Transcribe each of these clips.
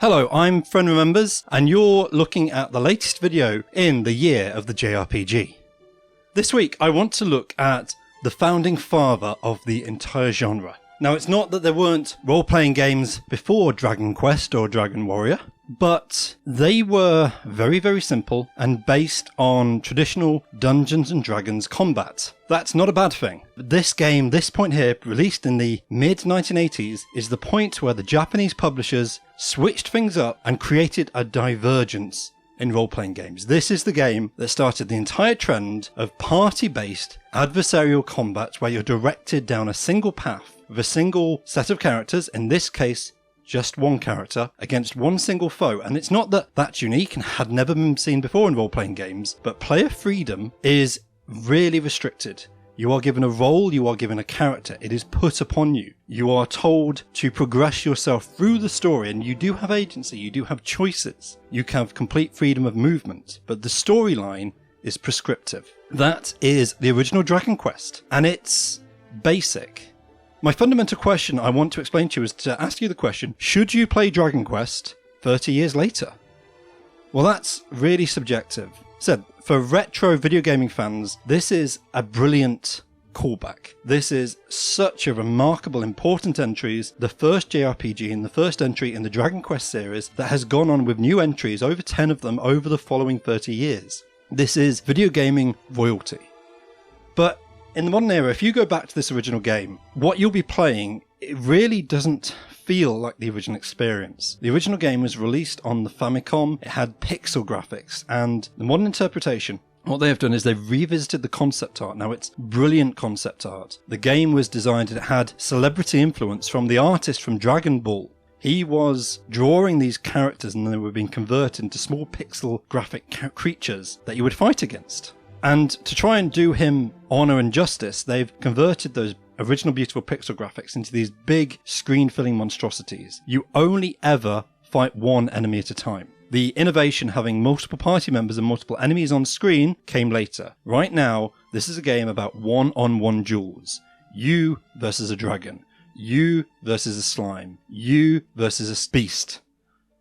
Hello, I'm Friend Remembers, and you're looking at the latest video in the year of the JRPG. This week I want to look at the founding father of the entire genre. Now, it's not that there weren't role-playing games before Dragon Quest or Dragon Warrior, but they were very, very simple and based on traditional Dungeons & Dragons combat. That's not a bad thing. This game, this point here, released in the mid-1980s, is the point where the Japanese publishers switched things up and created a divergence in role-playing games. This is the game that started the entire trend of party-based adversarial combat where you're directed down a single path with a single set of characters, in this case just one character, against one single foe. And it's not that that's unique and had never been seen before in role-playing games, but player freedom is really restricted. You are given a role, you are given a character, it is put upon you. You are told to progress yourself through the story, and you do have agency, you do have choices. You have complete freedom of movement, but the storyline is prescriptive. That is the original Dragon Quest, and it's basic. My fundamental question I want to explain to you is to ask you the question, should you play Dragon Quest 30 years later? Well, that's really subjective. So, for retro video gaming fans, this is a brilliant callback. This is such a remarkable, important entries, the first JRPG and the first entry in the Dragon Quest series that has gone on with new entries, over 10 of them, over the following 30 years. This is video gaming royalty. But in the modern era, if you go back to this original game, what you'll be playing, it really doesn't feel like the original experience. The original game was released on the Famicom, it had pixel graphics, and the modern interpretation, what they have done is they've revisited the concept art. Now, it's brilliant concept art. The game was designed, it had celebrity influence from the artist from Dragon Ball. He was drawing these characters and they were being converted into small pixel graphic creatures that you would fight against. And to try and do him honor and justice, they've converted those original beautiful pixel graphics into these big screen-filling monstrosities. You only ever fight one enemy at a time. The innovation having multiple party members and multiple enemies on screen came later. Right now, this is a game about one-on-one duels. You versus a dragon. You versus a slime. You versus a beast.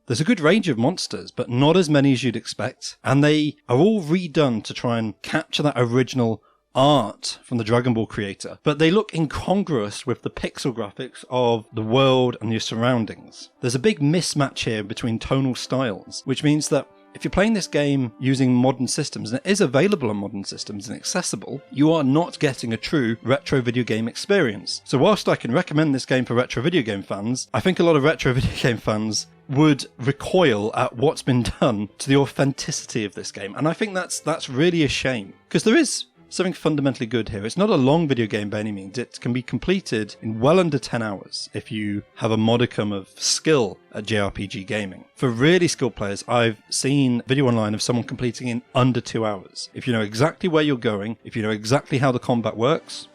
There's a good range of monsters, but not as many as you'd expect, and they are all redone to try and capture that original art from the Dragon Ball creator, but they look incongruous with the pixel graphics of the world and your surroundings. There's a big mismatch here between tonal styles, which means that if you're playing this game using modern systems, and it is available on modern systems and accessible, you are not getting a true retro video game experience. So whilst I can recommend this game for retro video game fans, I think a lot of retro video game fans would recoil at what's been done to the authenticity of this game. And I think that's really a shame, because there is something fundamentally good here. It's not a long video game by any means. It can be completed in well under 10 hours if you have a modicum of skill at JRPG gaming. For really skilled players, I've seen video online of someone completing in under 2 hours. If you know exactly where you're going, if you know exactly how the combat works,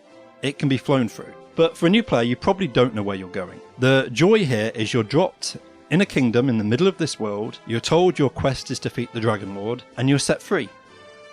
it can be flown through. But for a new player, you probably don't know where you're going. The joy here is you're dropped in a kingdom in the middle of this world, you're told your quest is to defeat the Dragonlord, and you're set free.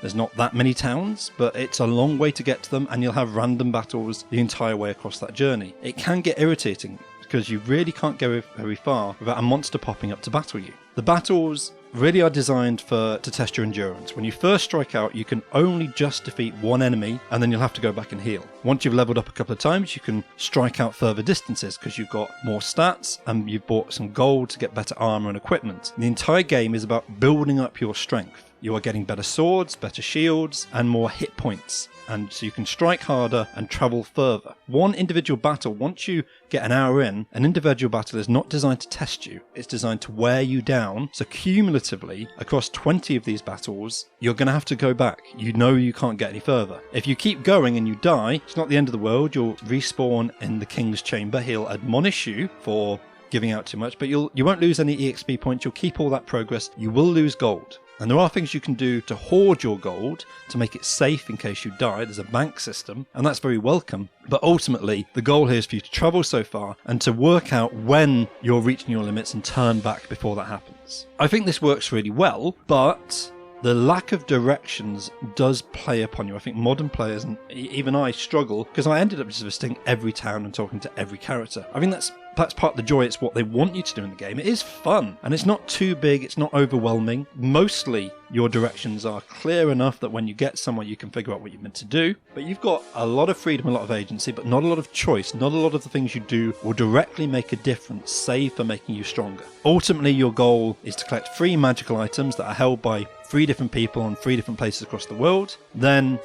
There's not that many towns, but it's a long way to get to them, and you'll have random battles the entire way across that journey. It can get irritating, because you really can't go very far without a monster popping up to battle you. The battles really are designed to test your endurance. When you first strike out, you can only just defeat one enemy, and then you'll have to go back and heal. Once you've leveled up a couple of times, you can strike out further distances because you've got more stats and you've bought some gold to get better armor and equipment. The entire game is about building up your strength. You are getting better swords, better shields, and more hit points. And so you can strike harder and travel further. One individual battle, once you get an hour in, an individual battle is not designed to test you. It's designed to wear you down. So cumulatively, across 20 of these battles, you're going to have to go back. You know you can't get any further. If you keep going and you die, it's not the end of the world. You'll respawn in the King's Chamber. He'll admonish you for giving out too much, but you won't lose any EXP points. You'll keep all that progress. You will lose gold. And there are things you can do to hoard your gold, to make it safe in case you die. There's a bank system, and that's very welcome. But ultimately, the goal here is for you to travel so far and to work out when you're reaching your limits and turn back before that happens. I think this works really well, but the lack of directions does play upon you. I think modern players, and even I, struggle, because I ended up just visiting every town and talking to every character. I think that's That's part of the joy. It's what they want you to do in the game. It is fun, and it's not too big, it's not overwhelming. Mostly your directions are clear enough that when you get somewhere you can figure out what you're meant to do, but you've got a lot of freedom, a lot of agency, but not a lot of choice. Not a lot of the things you do will directly make a difference, save for making you stronger. Ultimately, your goal is to collect 3 magical items that are held by 3 different people on 3 different places across the world, then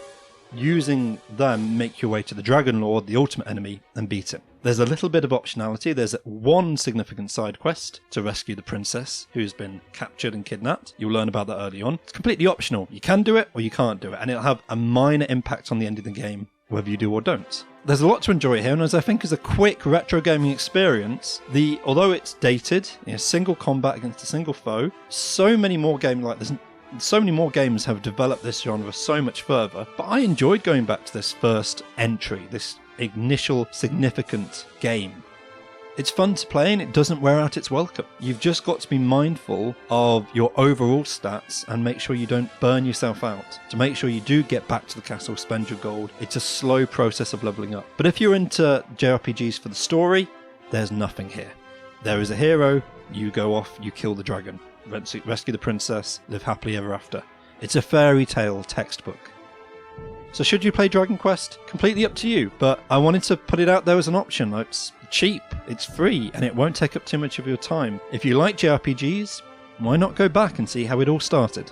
using them make your way to the Dragonlord, the ultimate enemy, and beat him. There's a little bit of optionality. There's one significant side quest to rescue the princess who's been captured and kidnapped. You'll learn about that early on. It's completely optional. You can do it or you can't do it, and it'll have a minor impact on the end of the game, whether you do or don't. There's a lot to enjoy here, and as I think is a quick retro gaming experience, although it's dated, single combat against a single foe, so many more games like this. So many more games have developed this genre so much further, but I enjoyed going back to this first entry, this initial significant game. It's fun to play and it doesn't wear out its welcome. You've just got to be mindful of your overall stats and make sure you don't burn yourself out. To make sure you do get back to the castle, spend your gold. It's a slow process of leveling up. But if you're into JRPGs for the story, there's nothing here. There is a hero, you go off, you kill the dragon. Rescue the princess, live happily ever after. It's a fairy tale textbook. So should you play Dragon Quest? Completely up to you, but I wanted to put it out there as an option. It's cheap, it's free, and it won't take up too much of your time. If you like JRPGs, why not go back and see how it all started?